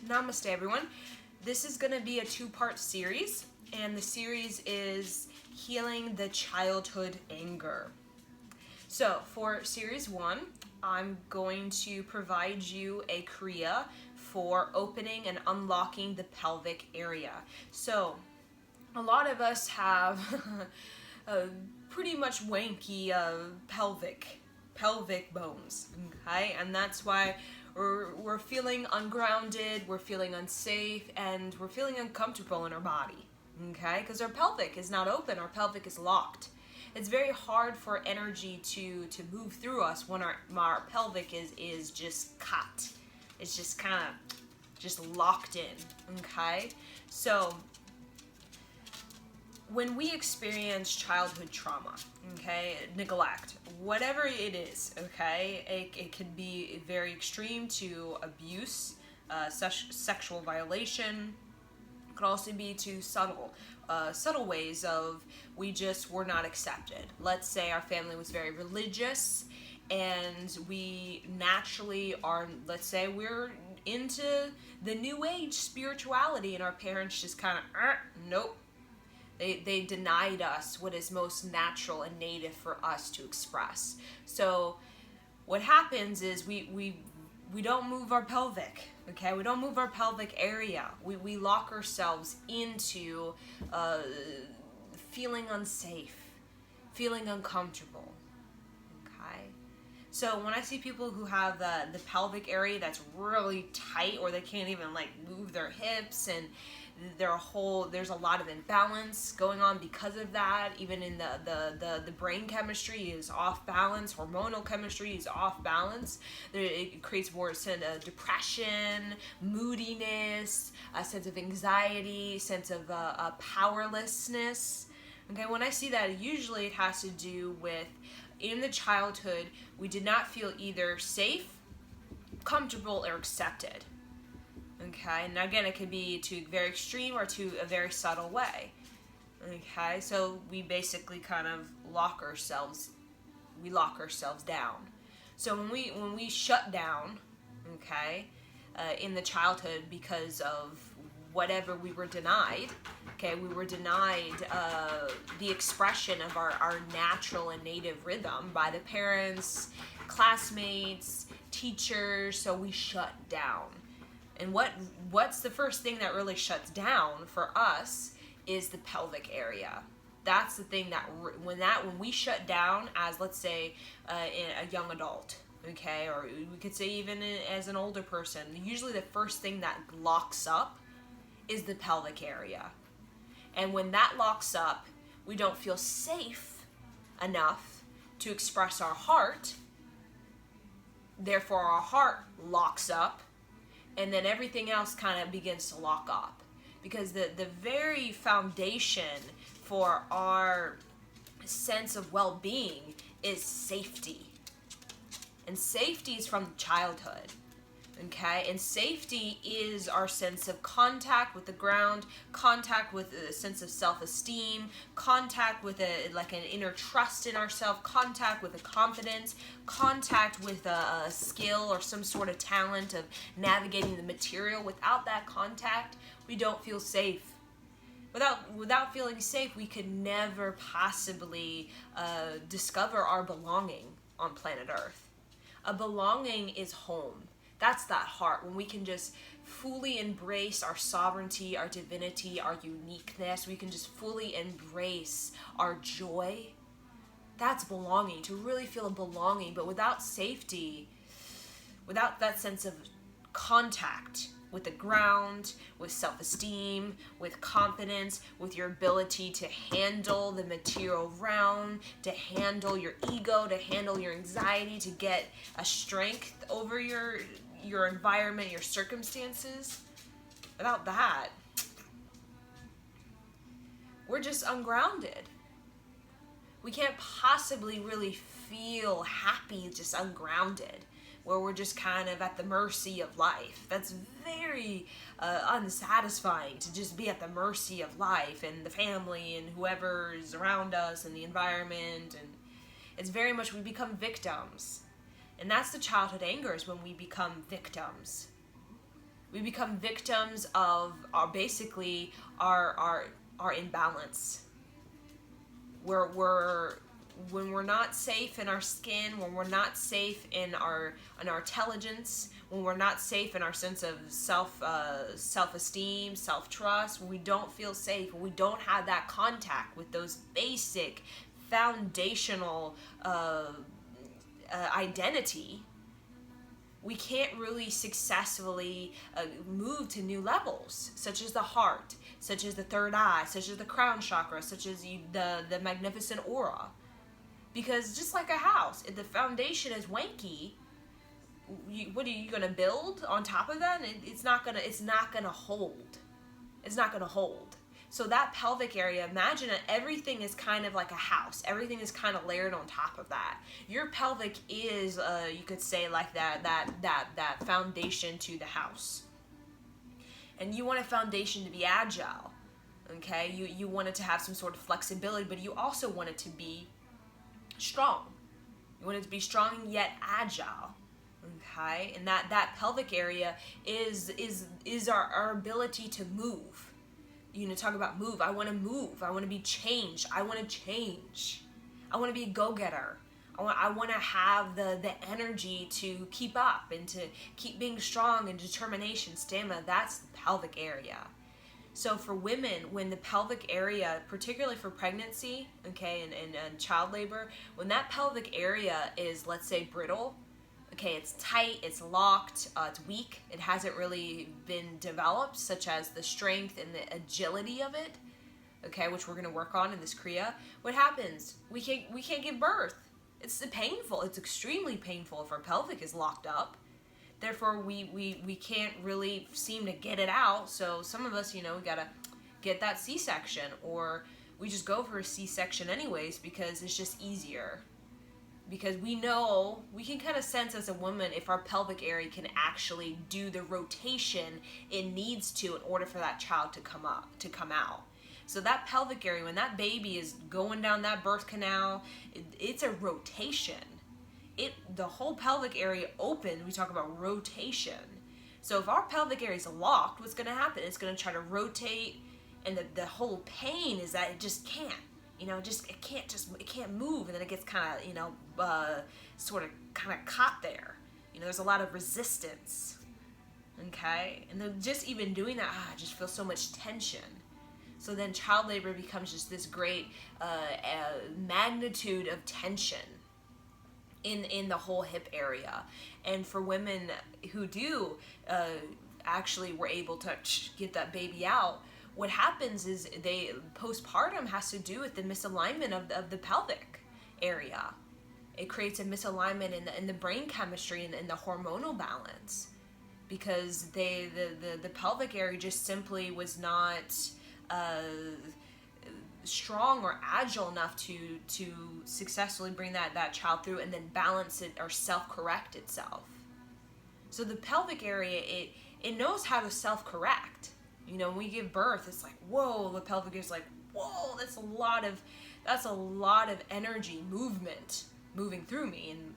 Namaste, everyone. This is going to be a two-part series, and the series is Healing the Childhood Anger. So, for series 1, I'm going to provide you a Kriya for opening and unlocking the pelvic area. So, a lot of us have pretty much wanky pelvic bones, okay? And that's why we're feeling ungrounded, we're feeling unsafe, and we're feeling uncomfortable in our body, okay? Because our pelvic is not open, our pelvic is locked. It's very hard for energy to move through us when our pelvic is just cut. It's just kind of just locked in, okay? So, when we experience childhood trauma, okay, neglect, whatever it is, okay, it can be very extreme to abuse, sexual violation. It could also be to subtle ways of we just were not accepted. Let's say our family was very religious and we naturally are, let's say we're into the new age spirituality and our parents just kind of, nope. They denied us what is most natural and native for us to express. So what happens is we don't move our pelvic, okay? We don't move our pelvic area. We lock ourselves into feeling unsafe, feeling uncomfortable, okay? So when I see people who have the pelvic area that's really tight or they can't even like move their hips and there's a lot of imbalance going on because of that. Even in the brain chemistry is off balance, hormonal chemistry is off balance. It creates more sense of depression, moodiness, a sense of anxiety, sense of powerlessness. Okay, when I see that, usually it has to do with in the childhood we did not feel either safe, comfortable, or accepted. Okay, and again, it could be to very extreme or to a very subtle way. Okay, so we basically kind of lock ourselves down. So when we shut down, okay, in the childhood because of whatever we were denied, okay, we were denied the expression of our natural and native rhythm by the parents, classmates, teachers, so we shut down. And what's the first thing that really shuts down for us is the pelvic area. That's the thing that when we shut down as, let's say, a young adult, okay, or we could say even as an older person, usually the first thing that locks up is the pelvic area. And when that locks up, we don't feel safe enough to express our heart. Therefore, our heart locks up. And then everything else kind of begins to lock up. Because the very foundation for our sense of well-being is safety. And safety is from childhood. Okay? And safety is our sense of contact with the ground, contact with a sense of self-esteem, contact with an inner trust in ourselves, contact with a confidence, contact with a skill or some sort of talent of navigating the material. Without that contact, we don't feel safe. Without feeling safe, we could never possibly discover our belonging on planet Earth. A belonging is home. That's that heart, when we can just fully embrace our sovereignty, our divinity, our uniqueness. We can just fully embrace our joy. That's belonging, to really feel a belonging. But without safety, without that sense of contact with the ground, with self-esteem, with confidence, with your ability to handle the material realm, to handle your ego, to handle your anxiety, to get a strength over your environment, your circumstances. Without that, we're just ungrounded. We can't possibly really feel happy just ungrounded, where we're just kind of at the mercy of life. That's very unsatisfying, to just be at the mercy of life and the family and whoever is around us and the environment. And it's very much we become victims. And that's the childhood anger, is when we become victims. We become victims of our imbalance. When we're not safe in our skin, when we're not safe in our intelligence, when we're not safe in our sense of self-esteem, self-trust, when we don't feel safe, when we don't have that contact with those basic foundational identity, we can't really successfully move to new levels, such as the heart, such as the third eye, such as the crown chakra, such as the magnificent aura. Because just like a house, if the foundation is wanky, what are you gonna build on top of that? It's not gonna hold. It's not gonna hold. So that pelvic area, imagine that everything is kind of like a house. Everything is kind of layered on top of that. Your pelvic is, you could say, like that foundation to the house. And you want a foundation to be agile, okay? You want it to have some sort of flexibility, but you also want it to be strong. You want it to be strong yet agile, okay? And that pelvic area is our ability to move. Talk about move. I want to move. I want to be changed. I want to change. I want to be a go-getter. I want to have the energy to keep up and to keep being strong and determination, stamina. That's the pelvic area. So for women, when the pelvic area, particularly for pregnancy, okay, and child labor, when that pelvic area is, let's say, brittle, okay, it's tight, it's locked, it's weak, it hasn't really been developed, such as the strength and the agility of it, okay, which we're going to work on in this Kriya. What happens? We can't give birth. It's painful. It's extremely painful if our pelvic is locked up. Therefore, we can't really seem to get it out. So some of us, we gotta get that C-section, or we just go for a C-section anyways because it's just easier. Because we can kind of sense as a woman if our pelvic area can actually do the rotation it needs to in order for that child to come out. So that pelvic area, when that baby is going down that birth canal, it's a rotation. The whole pelvic area open, we talk about rotation. So if our pelvic area is locked, what's going to happen? It's going to try to rotate, and the whole pain is that it just can't. It can't move, and then it gets kind of, sort of kind of caught there. There's a lot of resistance, okay? And then just even doing that, I just feel so much tension. So then child labor becomes just this great magnitude of tension in the whole hip area. And for women who do actually were able to get that baby out, what happens is postpartum has to do with the misalignment of the pelvic area. It creates a misalignment in the brain chemistry and in the hormonal balance, because the pelvic area just simply was not strong or agile enough to successfully bring that child through and then balance it or self-correct itself. So the pelvic area, it knows how to self-correct. When we give birth, it's like, whoa, the pelvic is like, whoa, that's a lot of energy, moving through me, and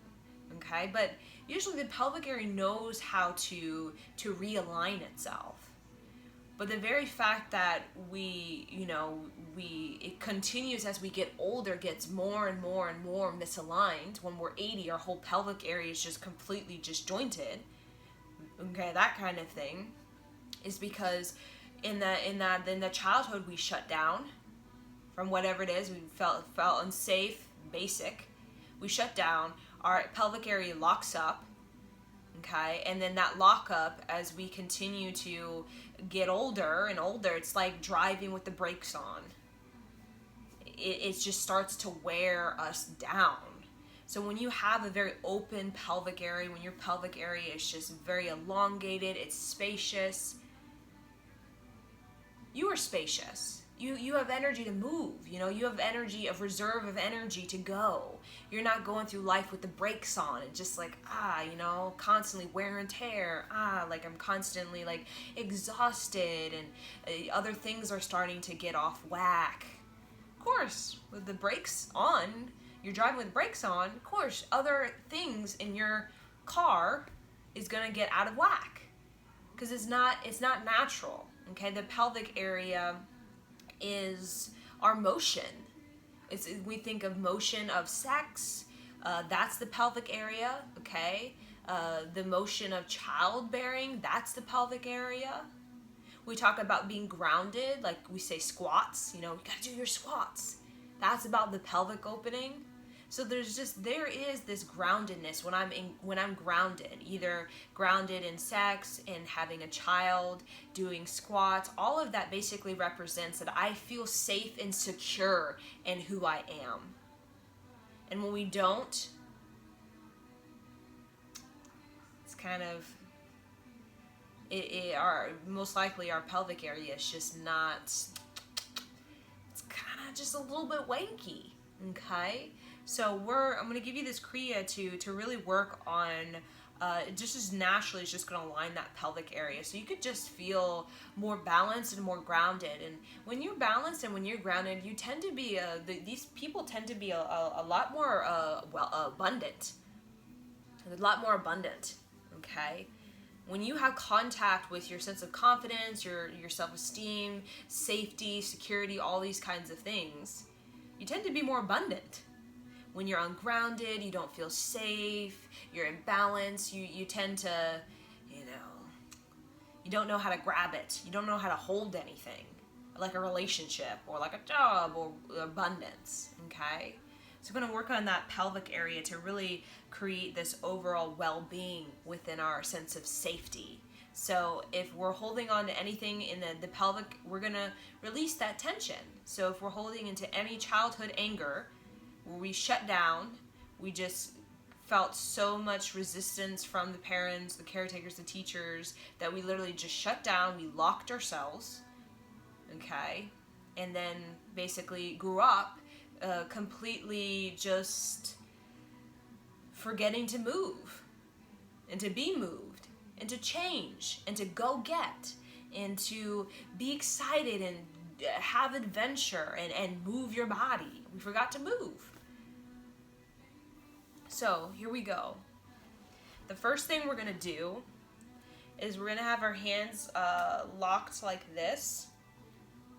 okay, but usually the pelvic area knows how to realign itself. But the very fact that it continues as we get older, gets more and more and more misaligned. When we're 80, our whole pelvic area is just completely disjointed. Okay, that kind of thing is because in the childhood we shut down from whatever it is. We felt unsafe, basic. We shut down. Our pelvic area locks up. Okay, and then that lockup, as we continue to get older and older, it's like driving with the brakes on. It just starts to wear us down. So when you have a very open pelvic area, when your pelvic area is just very elongated, it's spacious, you are spacious. You have energy to move, you have energy, of reserve of energy to go. You're not going through life with the brakes on and just like, constantly wear and tear. Like I'm constantly like exhausted, and other things are starting to get off whack. Of course, with the brakes on, you're driving with the brakes on, of course, other things in your car is going to get out of whack. because it's not natural. Okay, the pelvic area is our motion. We think of motion of sex. That's the pelvic area. Okay, the motion of childbearing. That's the pelvic area. We talk about being grounded, like we say squats. You gotta do your squats. That's about the pelvic opening. So there is this groundedness when I'm grounded, either grounded in sex, in having a child, doing squats. All of that basically represents that I feel safe and secure in who I am. And when we don't, it's kind of most likely our pelvic area is just not. It's kind of just a little bit wanky. Okay. So I'm going to give you this Kriya to really work on, just as naturally, it's just going to align that pelvic area. So you could just feel more balanced and more grounded. And when you're balanced and when you're grounded, you tend to be, these people tend to be a lot more, abundant. A lot more abundant, okay? When you have contact with your sense of confidence, your self-esteem, safety, security, all these kinds of things, you tend to be more abundant. When you're ungrounded, you don't feel safe, you're imbalanced, you tend to, you don't know how to grab it. You don't know how to hold anything, like a relationship or like a job or abundance, okay? So we're going to work on that pelvic area to really create this overall well-being within our sense of safety. So if we're holding on to anything in the pelvic, we're going to release that tension. So if we're holding into any childhood anger, where we shut down, we just felt so much resistance from the parents, the caretakers, the teachers, that we literally just shut down, we locked ourselves, okay? And then basically grew up completely just forgetting to move, and to be moved, and to change, and to go get, and to be excited, and have adventure, and move your body. We forgot to move. So here we go. The first thing we're gonna do is we're gonna have our hands locked like this.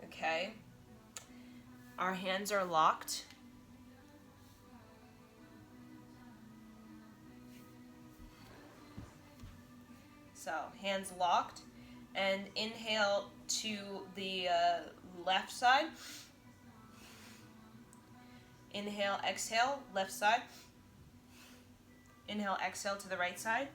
Okay. Our hands are locked. So hands locked, and inhale to the left side. Inhale, exhale, left side. Inhale, exhale to the right side.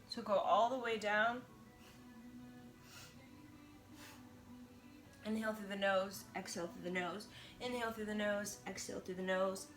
So go all the way down. Inhale through the nose, exhale through the nose. Inhale through the nose, exhale through the nose.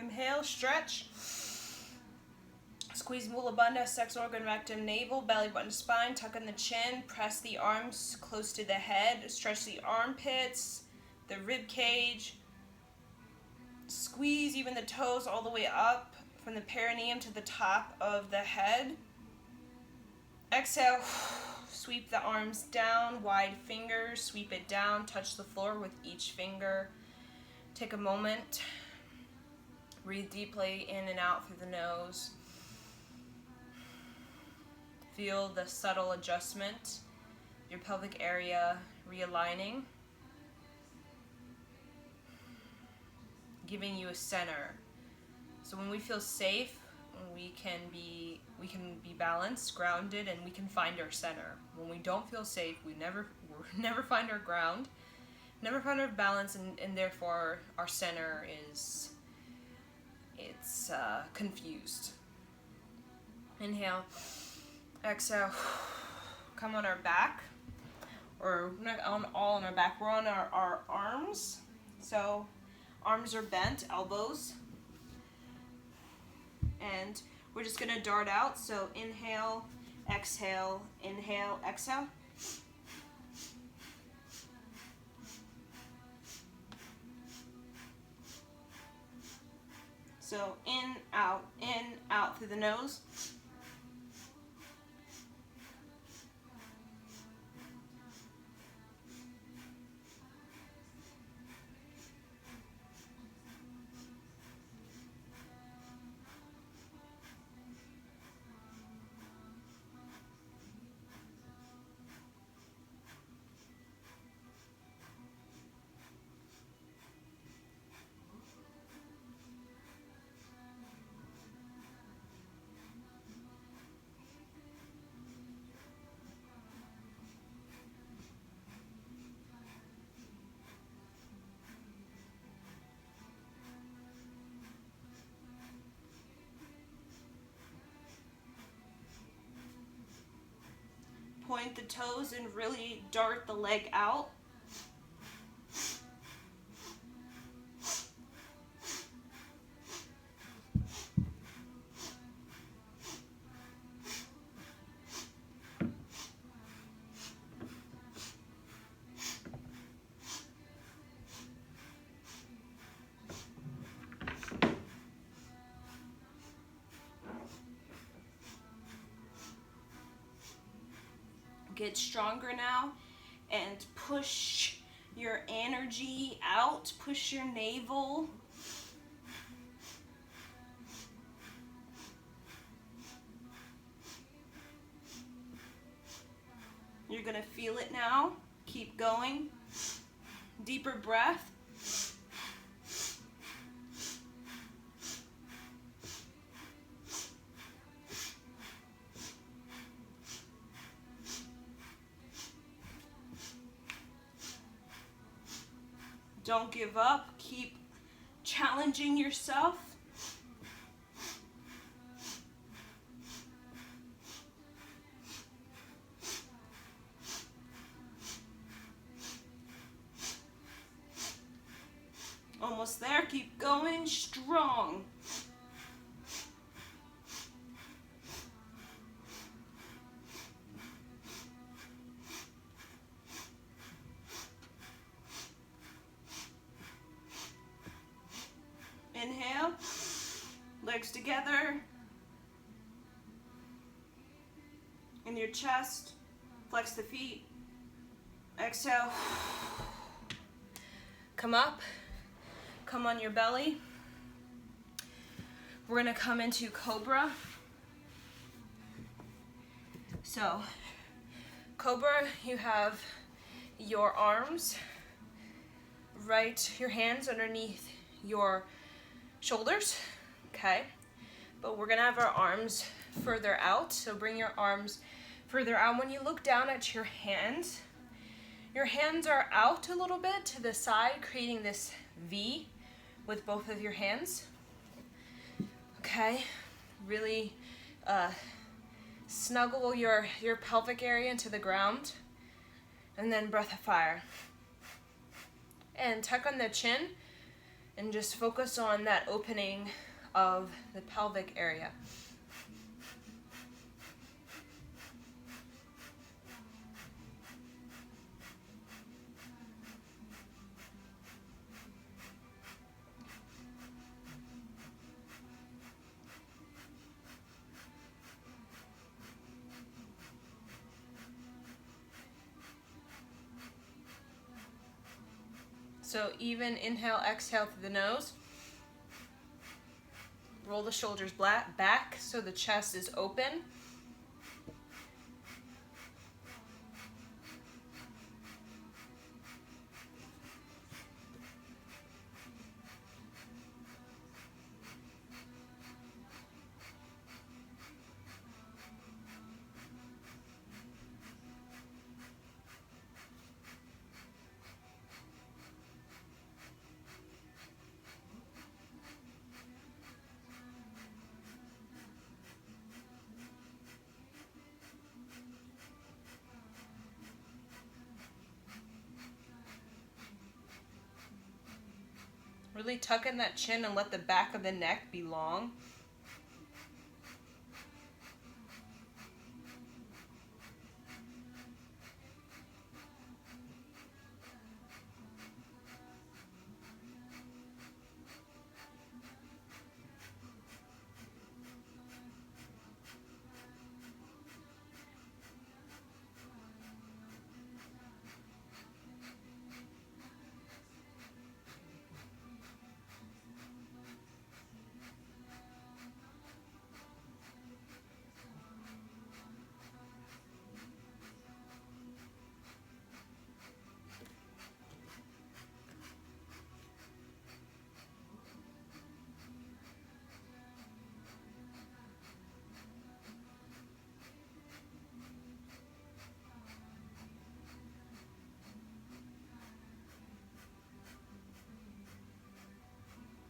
Inhale, stretch. Squeeze mula bandha, sex organ, rectum, navel, belly button, spine. Tuck in the chin. Press the arms close to the head. Stretch the armpits, the rib cage. Squeeze even the toes all the way up from the perineum to the top of the head. Exhale. Sweep the arms down, wide fingers. Sweep it down. Touch the floor with each finger. Take a moment. Breathe deeply in and out through the nose. Feel the subtle adjustment, your pelvic area realigning, giving you a center. So when we feel safe, we can be balanced, grounded, and we can find our center. When we don't feel safe, we never find our ground, never find our balance, and therefore our center is confused. Inhale. Exhale, come on our back, or not all on our back, we're on our arms. So arms are bent, elbows, and we're just gonna dart out. So inhale, exhale, exhale. So in, out through the nose. Point the toes and really dart the leg out. Get stronger now and push your energy out, push your navel. You're gonna feel it now. Keep going. Deeper breath. Don't give up. Keep challenging yourself. Almost there. Keep going strong. Inhale, legs together, in your chest, flex the feet. Exhale, come up, come on your belly. We're gonna come into Cobra. So, Cobra, you have your arms, your hands underneath your shoulders, okay? But we're gonna have our arms further out, so bring your arms further out. When you look down at your hands are out a little bit to the side, creating this V with both of your hands, okay? Really snuggle your pelvic area into the ground, and then breath of fire. And tuck on the chin, And just focus on that opening of the pelvic area. So even inhale, exhale through the nose. Roll the shoulders back so the chest is open. Really tuck in that chin and let the back of the neck be long.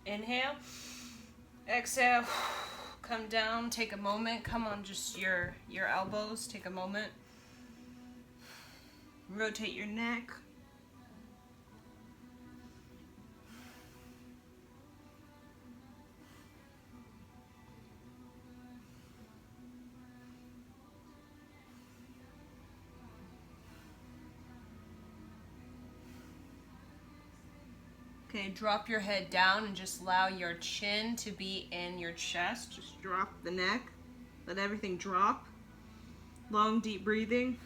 Inhale, exhale, come down, take a moment, come on just your elbows, take a moment. Rotate your neck. Okay, drop your head down and just allow your chin to be in your chest. Just drop the neck. Let everything drop. Long, deep breathing.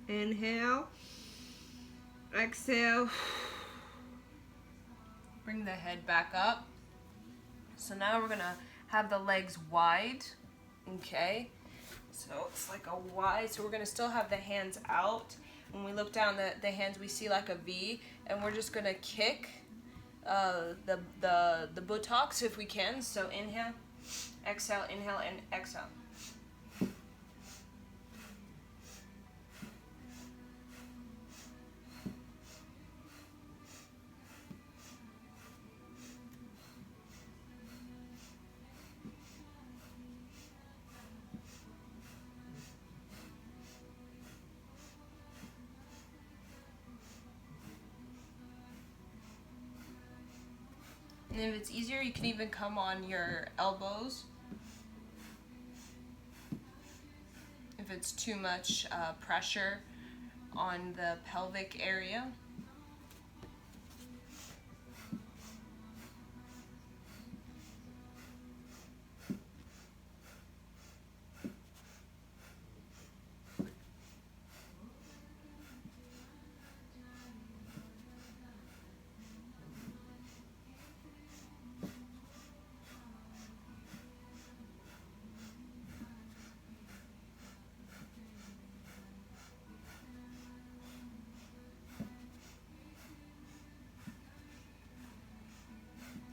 Inhale, exhale, bring the head back up. So now we're gonna have the legs wide, okay? So it's like a wide, so we're gonna still have the hands out. When we look down the hands, we see like a V, and we're just gonna kick the buttocks if we can. So inhale, inhale, and exhale. And if it's easier, you can even come on your elbows. If it's too much pressure on the pelvic area.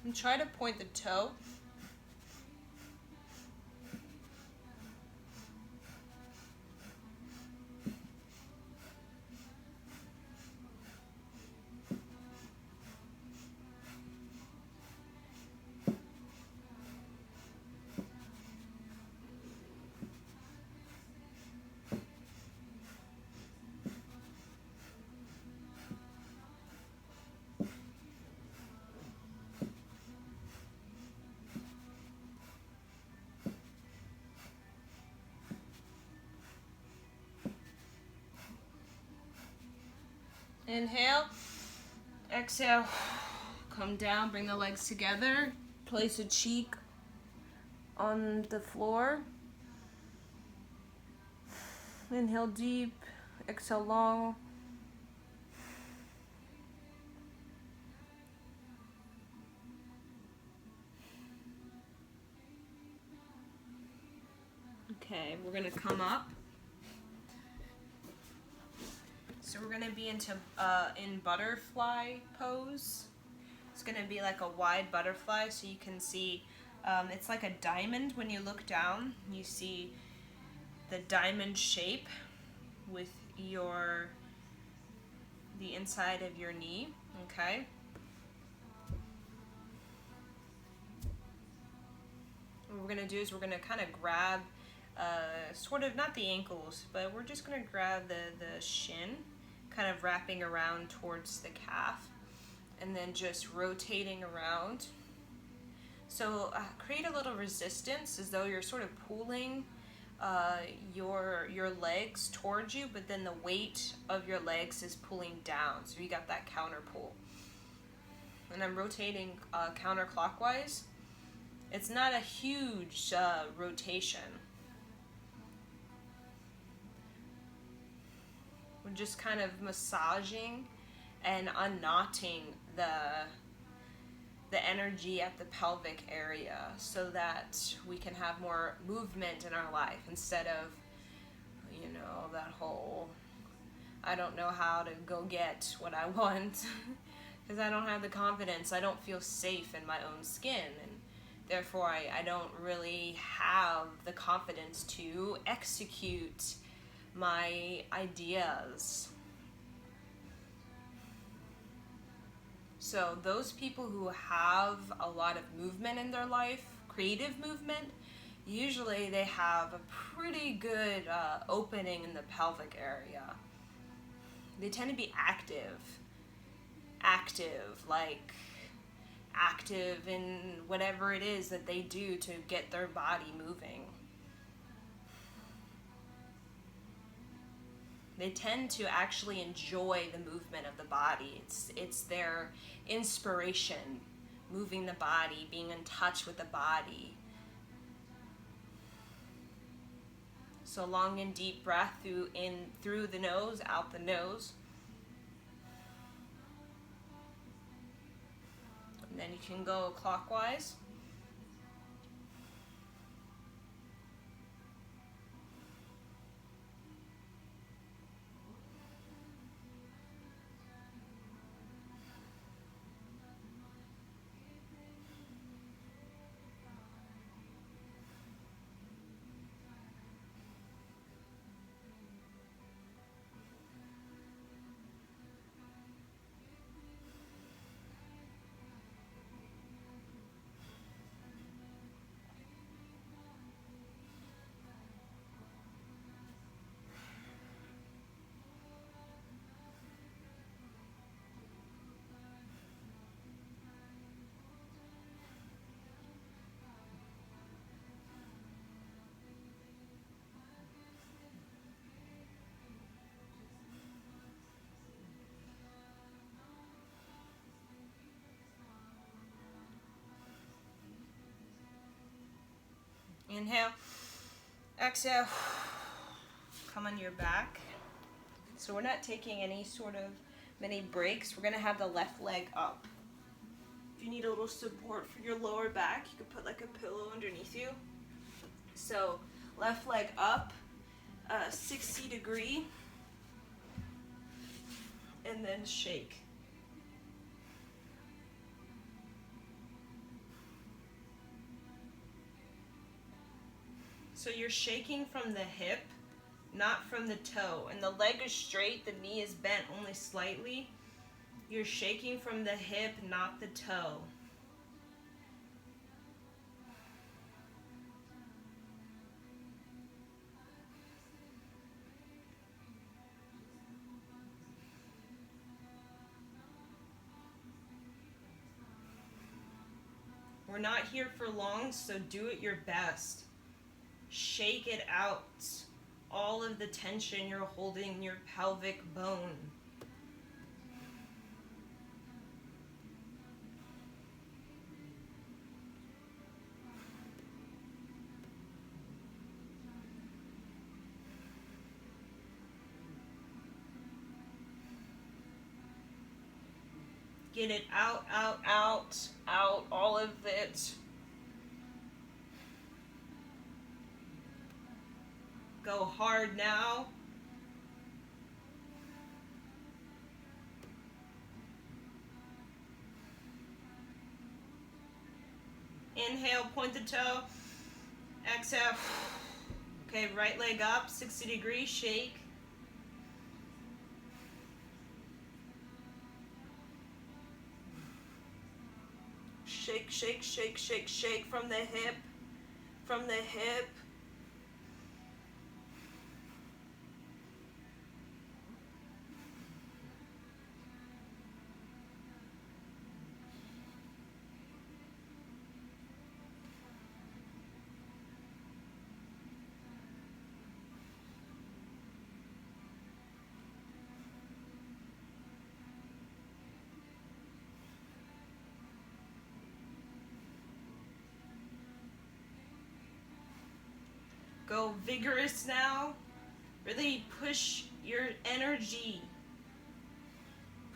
And try to point the toe. Inhale, exhale, come down, bring the legs together, place a cheek on the floor. Inhale deep, exhale long. Okay, we're gonna come up. So we're gonna be in butterfly pose. It's gonna be like a wide butterfly, so you can see it's like a diamond. When you look down, you see the diamond shape with the inside of your knee. Okay. What we're gonna do is we're gonna kind of grab, sort of not the ankles, but we're just gonna grab the shin, kind of wrapping around towards the calf, and then just rotating around. So create a little resistance as though you're sort of pulling your legs towards you, but then the weight of your legs is pulling down. So you got that counter pull. And I'm rotating counterclockwise. It's not a huge rotation. We're just kind of massaging and unknotting the energy at the pelvic area so that we can have more movement in our life instead of, that whole, I don't know how to go get what I want because I don't have the confidence. I don't feel safe in my own skin, and therefore I don't really have the confidence to execute my ideas. So those people who have a lot of movement in their life, creative movement, usually they have a pretty good opening in the pelvic area. They tend to be active in whatever it is that they do to get their body moving. They tend to actually enjoy the movement of the body. It's their inspiration, moving the body, being in touch with the body. So long and deep breath through the nose, out the nose. And then you can go clockwise. Inhale, exhale, come on your back. So we're not taking any sort of many breaks. We're gonna have the left leg up. If you need a little support for your lower back, you could put like a pillow underneath you. So left leg up, 60-degree, and then shake. So you're shaking from the hip, not from the toe. And the leg is straight, the knee is bent only slightly. You're shaking from the hip, not the toe. We're not here for long, so do it your best. Shake it out. All of the tension you're holding in your pelvic bone. Get it out, out, out, out, all of it. Go hard now. Inhale, point the toe. Exhale. Okay, right leg up, 60 degrees, shake. Shake, shake, shake, shake, shake from the hip, from the hip. Go vigorous now. Really push your energy.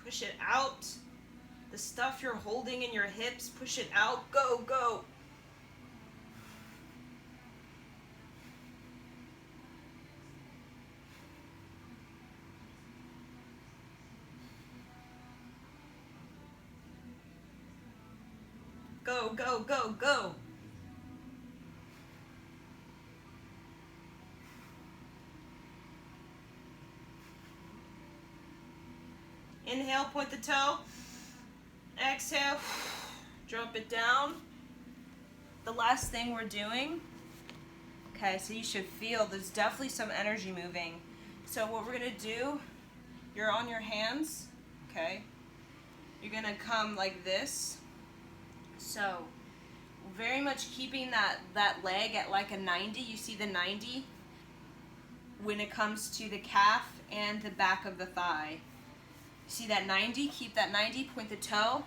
Push it out. The stuff you're holding in your hips, push it out. Go, go. Go, go, go, go. Inhale, point the toe. Exhale, drop it down. The last thing we're doing, okay, so you should feel there's definitely some energy moving. So what we're gonna do, you're on your hands, okay? You're gonna come like this. So very much keeping that leg at like a 90. You see the 90 when it comes to the calf and the back of the thigh. See that 90? Keep that 90, point the toe.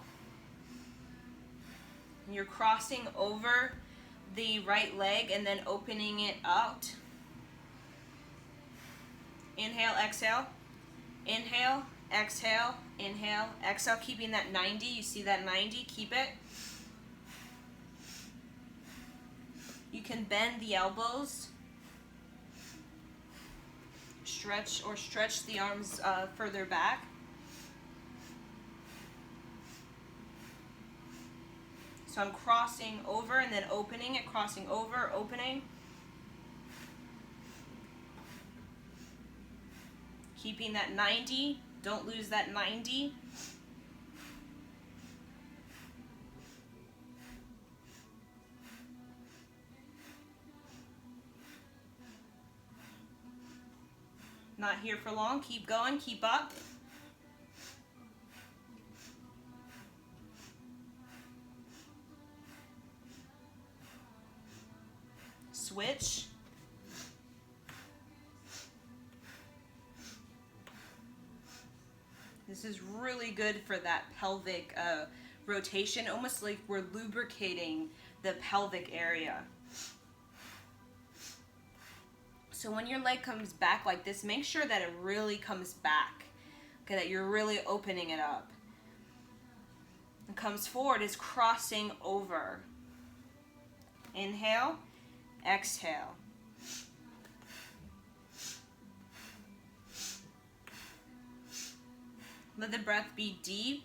And you're crossing over the right leg and then opening it out. Inhale, exhale. Inhale, exhale, inhale, exhale. Keeping that 90. You see that 90? Keep it. You can bend the elbows. Stretch the arms further back. So I'm crossing over and then opening it, crossing over, opening. Keeping that 90, don't lose that 90. Not here for long, keep going, keep up. Switch. This is really good for that pelvic rotation, almost like we're lubricating the pelvic area. So when your leg comes back like this, make sure that it really comes back, okay, that you're really opening it up. It comes forward, is crossing over. Inhale, exhale. Let the breath be deep.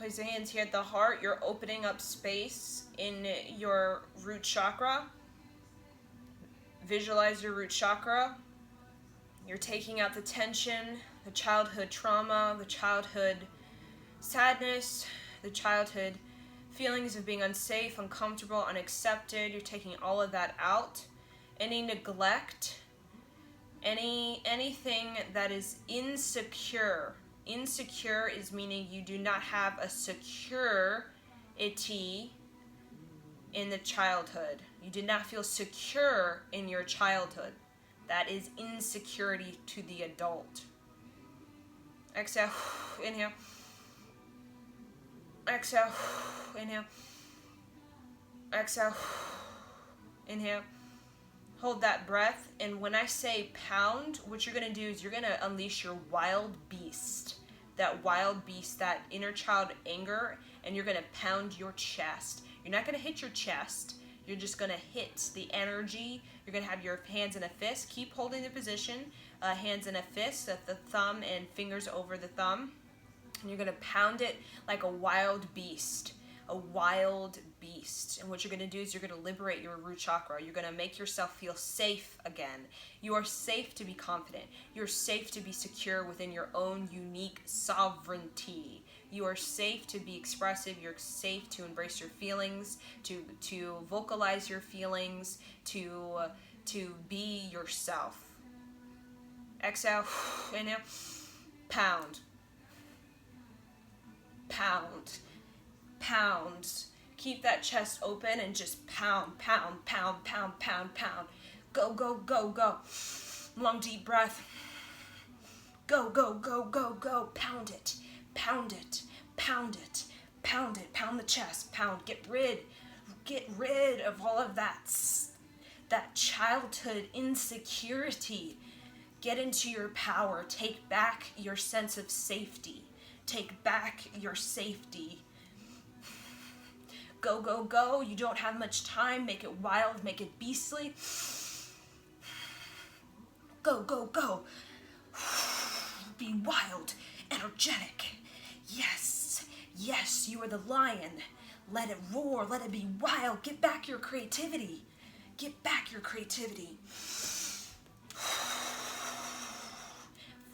Place the hands here at the heart. You're opening up space in your root chakra. Visualize your root chakra. You're taking out the tension, the childhood trauma, the childhood sadness, the childhood feelings of being unsafe, uncomfortable, unaccepted. You're taking all of that out. Any neglect, anything that is insecure. Insecure is meaning you do not have a security in the childhood. You did not feel secure in your childhood. That is insecurity to the adult. Exhale, inhale. Exhale, inhale. Exhale, inhale. Hold that breath, and when I say pound, what you're going to do is you're going to unleash your wild beast. That wild beast, that inner child anger, and you're going to pound your chest. You're not going to hit your chest. You're just going to hit the energy. You're going to have your hands in a fist. Keep holding the position. Hands in a fist, the thumb and fingers over the thumb. And you're going to pound it like a wild beast. A wild beast. And what you're going to do is you're going to liberate your root chakra. You're going to make yourself feel safe again. You are safe to be confident. You're safe to be secure within your own unique sovereignty. You are safe to be expressive. You're safe to embrace your feelings, to vocalize your feelings, to be yourself. Exhale, inhale, pound. Pound. Pounds. Keep that chest open and just pound, pound, pound, pound, pound, pound. Go, go, go, go. Long, deep breath. Go, go, go, go, go. Pound it, pound it, pound it, pound it. Pound the chest, pound. Get rid of all of that childhood insecurity. Get into your power. Take back your sense of safety. Take back your safety. Go, go, go. You don't have much time. Make it wild. Make it beastly. Go, go, go. Be wild. Energetic. Yes. Yes, you are the lion. Let it roar. Let it be wild. Get back your creativity. Get back your creativity.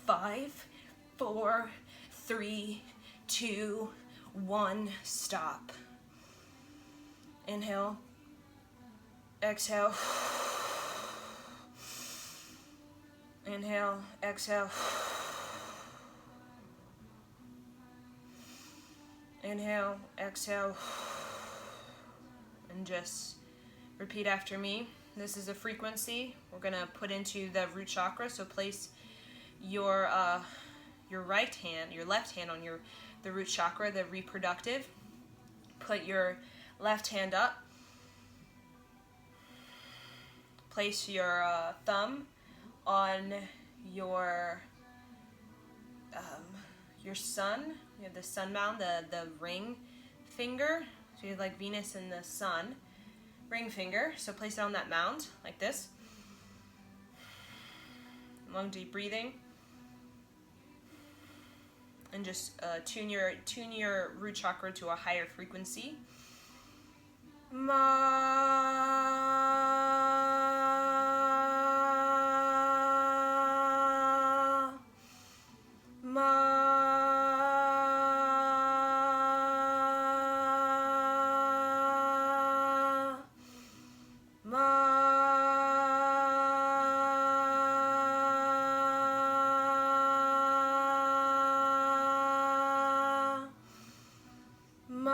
5, 4, 3, 2, 1. Stop. Inhale. Exhale. Inhale. Exhale. Inhale. Exhale. And just repeat after me. This is a frequency we're going to put into the root chakra. So place your right hand, your left hand on the root chakra, the reproductive. Put your left hand up. Place your thumb on your sun. You have the sun mound, the ring finger. So you have like Venus and the sun. Ring finger. So place it on that mound like this. Long deep breathing. And just tune your root chakra to a higher frequency. Ma, ma, ma. Ma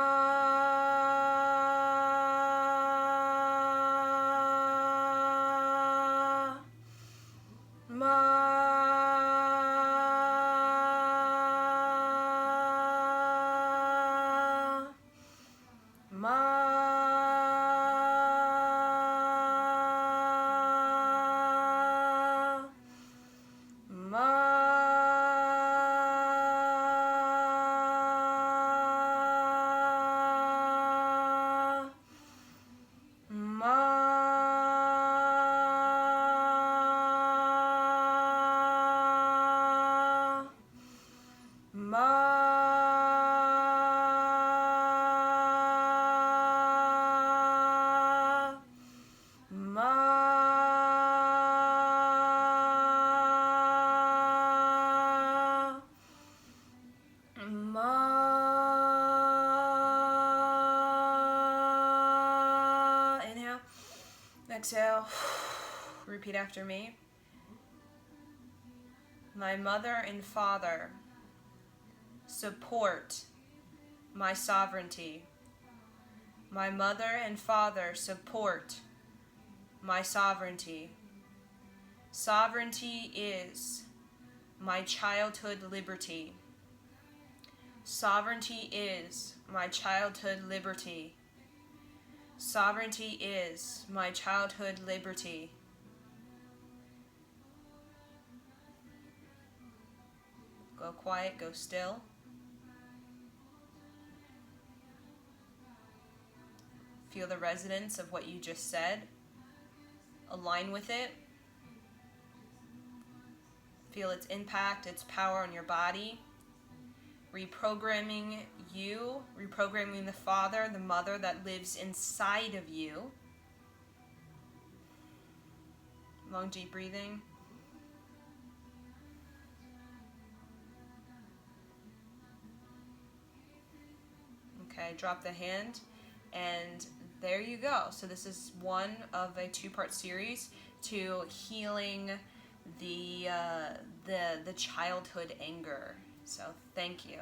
Exhale. Repeat after me. My mother and father support my sovereignty. My mother and father support my sovereignty. Sovereignty is my childhood liberty. Sovereignty is my childhood liberty. Sovereignty is my childhood liberty. Go quiet, go still. Feel the resonance of what you just said. Align with it. Feel its impact, its power on your body. Reprogramming you, reprogramming the father, the mother that lives inside of you. Long, deep breathing. Okay, drop the hand, and there you go. So this is one of a two-part series to healing the childhood anger. So thank you.